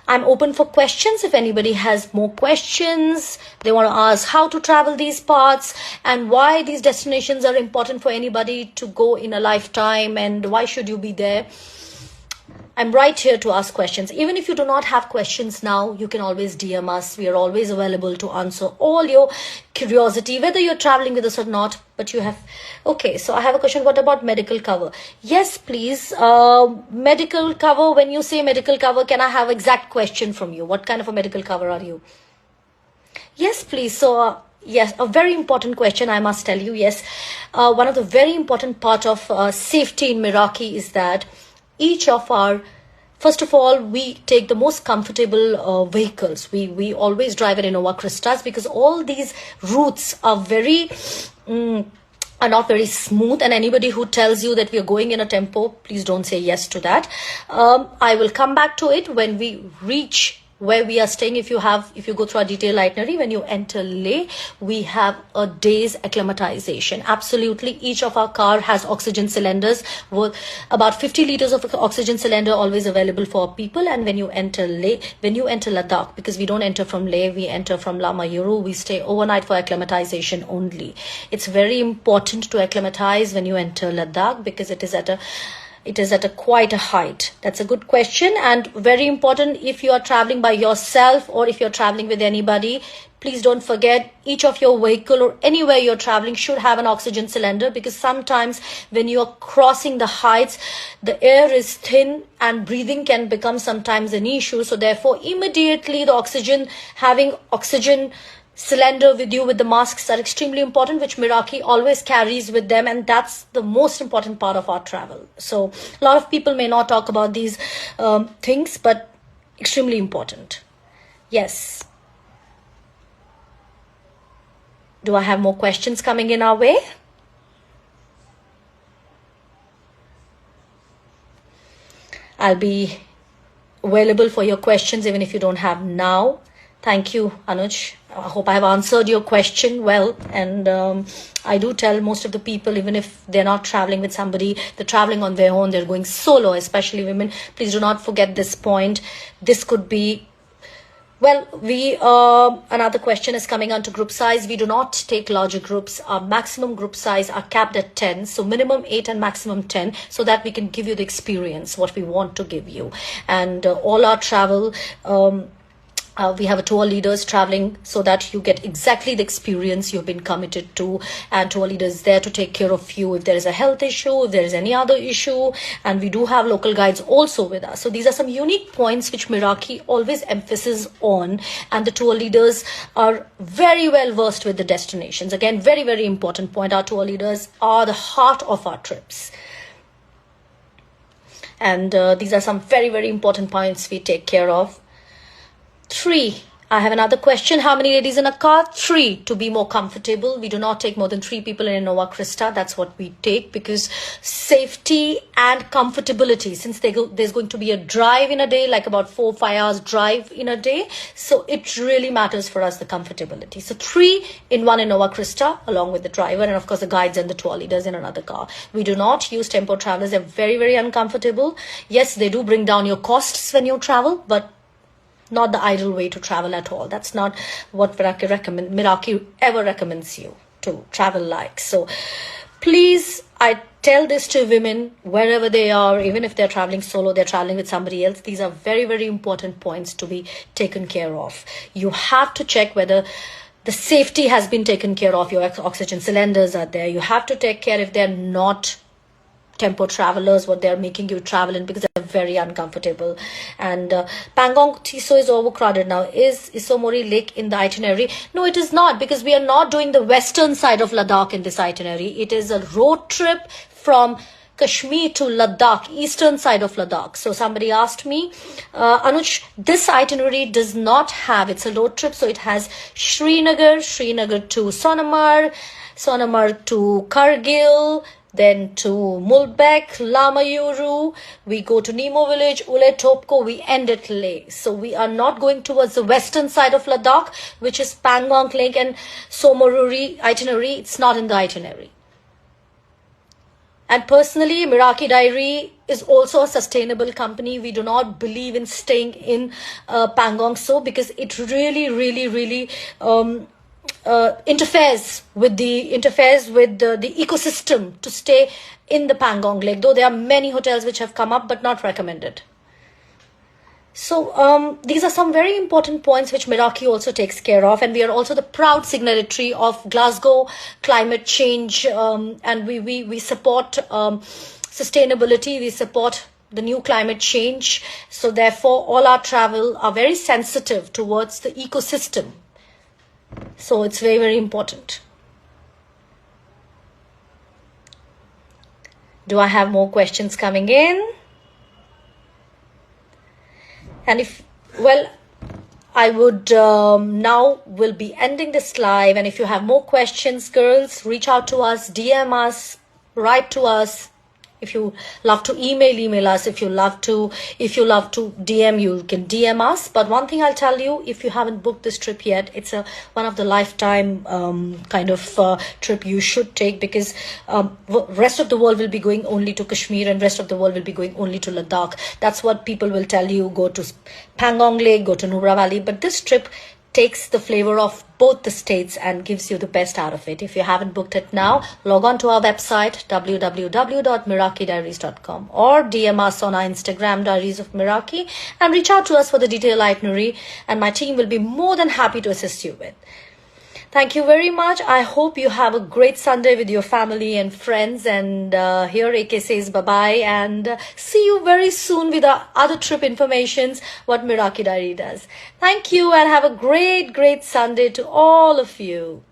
I'm open for questions. If anybody has more questions, they want to ask how to travel these parts and why these destinations are important for anybody to go in a lifetime and why should you be there. I'm right here to ask questions. Even if you do not have questions now, you can always DM us. We are always available to answer all your curiosity, whether you're traveling with us or not. But you have... Okay, so I have a question. What about medical cover? Yes, please. Medical cover, when you say medical cover, can I have exact question from you? What kind of a medical cover are you? Yes, please. So... yes, a very important question, I must tell you. Yes, one of the very important part of safety in Meraki is that each of our, first of all, we take the most comfortable vehicles. We always drive an Innova Crystas because all these routes are are not very smooth, and anybody who tells you that we are going in a tempo, please don't say yes to that. I will come back to it when we reach where we are staying. If you go through our detailed itinerary, when you enter Leh, we have a day's acclimatization. Absolutely, each of our car has oxygen cylinders with about 50 liters of oxygen cylinder always available for people. And when you enter Leh, when you enter Ladakh, because we don't enter from Leh, we enter from Lamayuru, we stay overnight for acclimatization only. It's very important to acclimatize when you enter Ladakh because it is at a quite a height. That's a good question, and very important. If you are traveling by yourself or if you're traveling with anybody, please don't forget each of your vehicle or anywhere you're traveling should have an oxygen cylinder, because sometimes when you're crossing the heights, the air is thin and breathing can become sometimes an issue. So therefore, immediately having oxygen cylinder with you with the masks are extremely important, which Meraki always carries with them, and that's the most important part of our travel. So a lot of people may not talk about these things, but extremely important. Yes. Do I have more questions coming in our way? I'll be available for your questions even if you don't have now. Thank you, Anuj. I hope I have answered your question well. And I do tell most of the people, even if they're not traveling with somebody, they're traveling on their own, they're going solo, especially women. Please do not forget this point. This could be... Well, another question is coming on to group size. We do not take larger groups. Our maximum group size are capped at 10. So minimum 8 and maximum 10, so that we can give you the experience, what we want to give you. And all our travel... we have a tour leaders traveling so that you get exactly the experience you've been committed to, and tour leaders there to take care of you if there is a health issue, if there is any other issue, and we do have local guides also with us. So these are some unique points which Meraki always emphasizes on, and the tour leaders are very well versed with the destinations. Again, very, very important point. Our tour leaders are the heart of our trips. And these are some very, very important points we take care of. 3. I have another question. How many ladies in a car? 3, to be more comfortable. We do not take more than 3 people in Innova Crysta. That's what we take, because safety and comfortability, since there's going to be a drive in a day, like about 4-5 hours drive in a day. So it really matters for us, the comfortability. So 3 in one Innova Crysta, along with the driver, and of course the guides and the tour leaders in another car. We do not use tempo travelers. They're very, very uncomfortable. Yes, they do bring down your costs when you travel, but not the ideal way to travel at all. That's not what Meraki ever recommends you to travel like. So please, I tell this to women wherever they are, even if they're traveling solo, they're traveling with somebody else. These are very, very important points to be taken care of. You have to check whether the safety has been taken care of. Your oxygen cylinders are there. You have to take care if they're not tempo travelers, what they're making you travel in, because they're very uncomfortable. And Pangong Tiso is overcrowded now. Is Isomori Lake in the itinerary? No, it is not, because we are not doing the western side of Ladakh in this itinerary. It is a road trip from Kashmir to Ladakh, eastern side of Ladakh. So somebody asked me, Anuj, this itinerary does not have, it's a road trip, so it has Srinagar to Sonamar, Sonamar to Kargil, then to Mulbek, Lamayuru, we go to Nemo village, Ule Topko, we end at Leh. So we are not going towards the western side of Ladakh, which is Pangong Lake and Somoruri itinerary. It's not in the itinerary. And personally, Meraki Diary is also a sustainable company. We do not believe in staying in Pangong so, because it really interferes with the ecosystem to stay in the Pangong Lake. Though there are many hotels which have come up, but not recommended. So these are some very important points which Meraki also takes care of, and we are also the proud signatory of Glasgow climate change, and we support sustainability, we support the new climate change. So therefore all our travel are very sensitive towards the ecosystem. So it's very important. Do I have more questions coming in? And I would now will be ending this live. And if you have more questions, girls, reach out to us, DM us, write to us. If you love to email us. If you love to DM, you can DM us. But one thing I'll tell you, if you haven't booked this trip yet, it's one of the lifetime kind of trip you should take, because rest of the world will be going only to Kashmir, and rest of the world will be going only to Ladakh. That's what people will tell you. Go to Pangong Lake, go to Nubra Valley. But this trip takes the flavor of both the states and gives you the best out of it. If you haven't booked it now, log on to our website www.merakidiaries.com or DM us on our Instagram, Diaries of Meraki, and reach out to us for the detailed itinerary, and my team will be more than happy to assist you with. Thank you very much. I hope you have a great Sunday with your family and friends. And here AK says bye-bye, and see you very soon with our other trip informations, what Meraki Diary does. Thank you, and have a great Sunday to all of you.